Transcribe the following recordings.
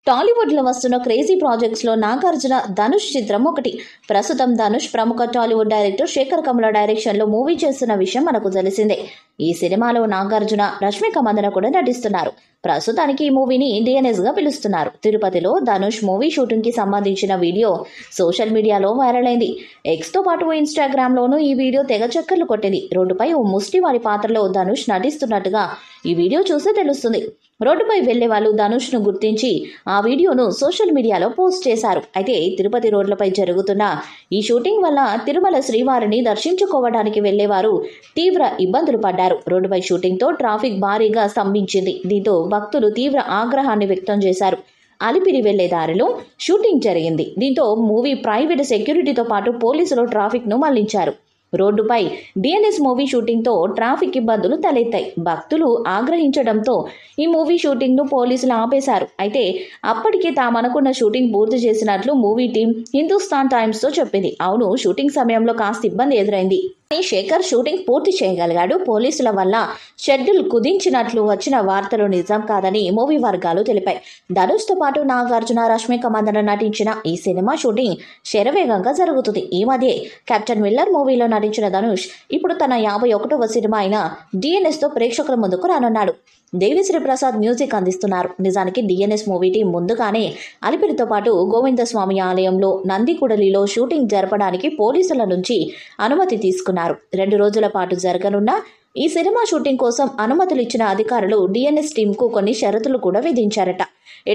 టాలీవుడ్లో వస్తున్న క్రేజీ ప్రాజెక్ట్స్లో నాగార్జున ధనుష్ చిత్రం ఒకటి. ప్రస్తుతం ధనుష్ ప్రముఖ టాలీవుడ్ డైరెక్టర్ శేఖర్ కమ్ముల డైరెక్షన్లో మూవీ చేస్తున్న విషయం మనకు తెలిసిందే. ఈ సినిమాలో నాగార్జున, రష్మిక మందన కూడా నటిస్తున్నారు. ప్రస్తుతానికి ఈ మూవీని డిఎన్ఎస్గా పిలుస్తున్నారు. తిరుపతిలో ధనుష్ మూవీ షూటింగ్కి సంబంధించిన వీడియో సోషల్ మీడియాలో వైరల్ అయింది. ఎక్స్తో పాటు ఇన్స్టాగ్రామ్లోనూ ఈ వీడియో తెగ చక్కర్లు కొట్టింది. రోడ్డుపై ఓ ముష్టివాడి పాత్రలో ధనుష్ నటిస్తున్నట్టుగా ఈ వీడియో చూస్తే తెలుస్తుంది. రోడ్డుపై వెళ్లే వాళ్ళు ధనుష్ను గుర్తించి ఆ వీడియోను సోషల్ మీడియాలో పోస్ట్ చేశారు. అయితే తిరుపతి రోడ్లపై జరుగుతున్న ఈ షూటింగ్ వల్ల తిరుమల శ్రీవారిని దర్శించుకోవడానికి వెళ్లేవారు తీవ్ర ఇబ్బందులు పడ్డారు. రోడ్డుపై షూటింగ్తో ట్రాఫిక్ భారీగా స్తంభించింది. దీంతో భక్తులు తీవ్ర ఆగ్రహాన్ని వ్యక్తం చేశారు. అలిపిరి వెళ్లే దారిలో షూటింగ్ జరిగింది. దీంతో మూవీ ప్రైవేట్ సెక్యూరిటీతో పాటు పోలీసులు ట్రాఫిక్ను మళ్లించారు. రోడ్డుపై డిఎన్ఎస్ మూవీ షూటింగ్తో ట్రాఫిక్ ఇబ్బందులు తలెత్తాయి. భక్తులు ఆగ్రహించడంతో ఈ మూవీ షూటింగ్ను పోలీసులు ఆపేశారు. అయితే అప్పటికే తామనుకున్న షూటింగ్ పూర్తి చేసినట్లు మూవీ టీం హిందుస్థాన్ టైమ్స్తో చెప్పింది. అవును, షూటింగ్ సమయంలో కాస్త ఇబ్బంది ఎదురైంది. శేఖర్ షూటింగ్ పూర్తి చేయగలిగాడు. పోలీసుల వల్ల షెడ్యూల్ కుదించినట్లు వచ్చిన వార్తలు నిజం కాదని మూవీ వర్గాలు తెలిపాయి. ధనుష్తో పాటు నాగార్జున, రష్మిక మందన నటించిన ఈ సినిమా షూటింగ్ శరవేగంగా జరుగుతుంది. ఈ మధ్య కెప్టెన్ మిల్లర్ మూవీలో నటించిన ధనుష్ ఇప్పుడు తన 51వ సినిమా అయిన డిఎన్ఎస్తో ప్రేక్షకుల ముందుకు రానున్నాడు. దేవిశ్రీ ప్రసాద్ మ్యూజిక్ అందిస్తున్నారు. నిజానికి డిఎన్ఎస్ మూవీ టీం ముందుగానే అలిపిరితో పాటు గోవిందస్వామి ఆలయంలో నందికుడలిలో షూటింగ్ జరపడానికి పోలీసుల నుంచి అనుమతి తీసుకున్నారు. 2 రోజుల పాటు జరగనున్న ఈ సినిమా షూటింగ్ కోసం అనుమతులు ఇచ్చిన అధికారులు డిఎన్ఎస్ టీంకు కొన్ని షరతులు కూడా విధించారట.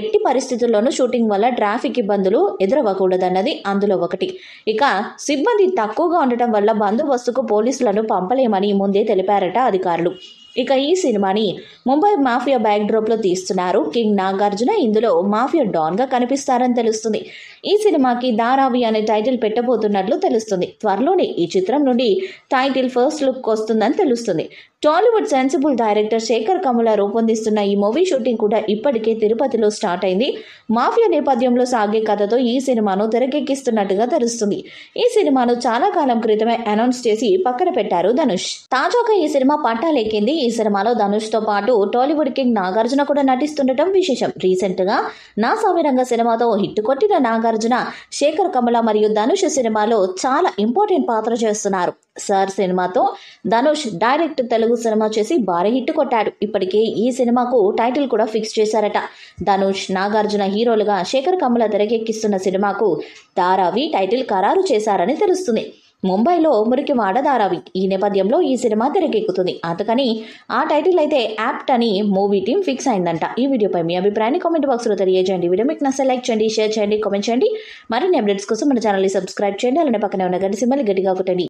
ఎట్టి పరిస్థితుల్లోనూ షూటింగ్ వల్ల ట్రాఫిక్ ఇబ్బందులు ఎదురవ్వకూడదన్నది అందులో ఒకటి. ఇక సిబ్బంది తక్కువగా ఉండటం వల్ల బందోబస్తుకు పోలీసులను పంపలేమని ముందే తెలిపారట అధికారులు. ఇక ఈ సినిమాని ముంబై మాఫియా బ్యాక్డ్రాప్లో తీస్తున్నారు. కింగ్ నాగార్జున ఇందులో మాఫియా డాన్గా కనిపిస్తారని తెలుస్తుంది. ఈ సినిమాకి ధారావి అనే టైటిల్ పెట్టబోతున్నట్లు తెలుస్తుంది. త్వరలోనే ఈ చిత్రం నుండి టైటిల్ ఫస్ట్ లుక్ వస్తుందని తెలుస్తుంది. టాలీవుడ్ సెన్సిబుల్ డైరెక్టర్ శేఖర్ కమ్ముల రూపొందిస్తున్న ఈ మూవీ షూటింగ్ కూడా ఇప్పటికే తిరుపతిలో స్టార్ట్ అయింది. మాఫియా నేపథ్యంలో సాగే కథతో ఈ సినిమాను తెరకెక్కిస్తున్నట్టుగా తెలుస్తుంది. ఈ సినిమాను చాలా కాలం క్రితమే అనౌన్స్ చేసి పక్కన పెట్టారు ధనుష్. తాజాగా ఈ సినిమా పట్టాలెక్కింది. ఈ సినిమాలో ధనుష్తో పాటు టాలీవుడ్ కింగ్ నాగార్జున కూడా నటిస్తుండటం విశేషం. రీసెంట్ గా నా సామిరంగ సినిమాతో హిట్ కొట్టిన నాగార్జున, శేఖర్ కమ్ముల మరియు ధనుష్ సినిమాలో చాలా ఇంపార్టెంట్ పాత్ర చేస్తున్నారు. సార్ సినిమాతో ధనుష్ డైరెక్ట్ తెలుగు సినిమా చేసి భారీ హిట్ కొట్టాడు. ఇప్పటికే ఈ సినిమాకు టైటిల్ కూడా ఫిక్స్ చేశారట. ధనుష్, నాగార్జున హీరోలుగా శేఖర్ కమ్ముల తెరకెక్కిస్తున్న సినిమాకు ధారావి టైటిల్ ఖరారు చేశారని తెలుస్తుంది. ముంబైలో మురికివాడ ధారావి. ఈ నేపథ్యంలో ఈ సినిమా తెరకెక్కుతుంది. అందుకని ఆ టైటిల్ అయితే యాప్ట్ అని మూవీ టీం ఫిక్స్ అయిందంట. ఈ వీడియోపై మీ అభిప్రాయాన్ని కామెంట్ బాక్స్లో తెలియజేయండి. వీడియో మీకు నచ్చితే లైక్ చేయండి, షేర్ చేయండి, కామెంట్ చేయండి. మరిన్ని అప్డేట్స్ కోసం మన ఛానల్ని సబ్స్క్రైబ్ చేయండి. అలానే పక్కనే ఉన్న గంట సింబల్ గట్టిగా కొట్టండి.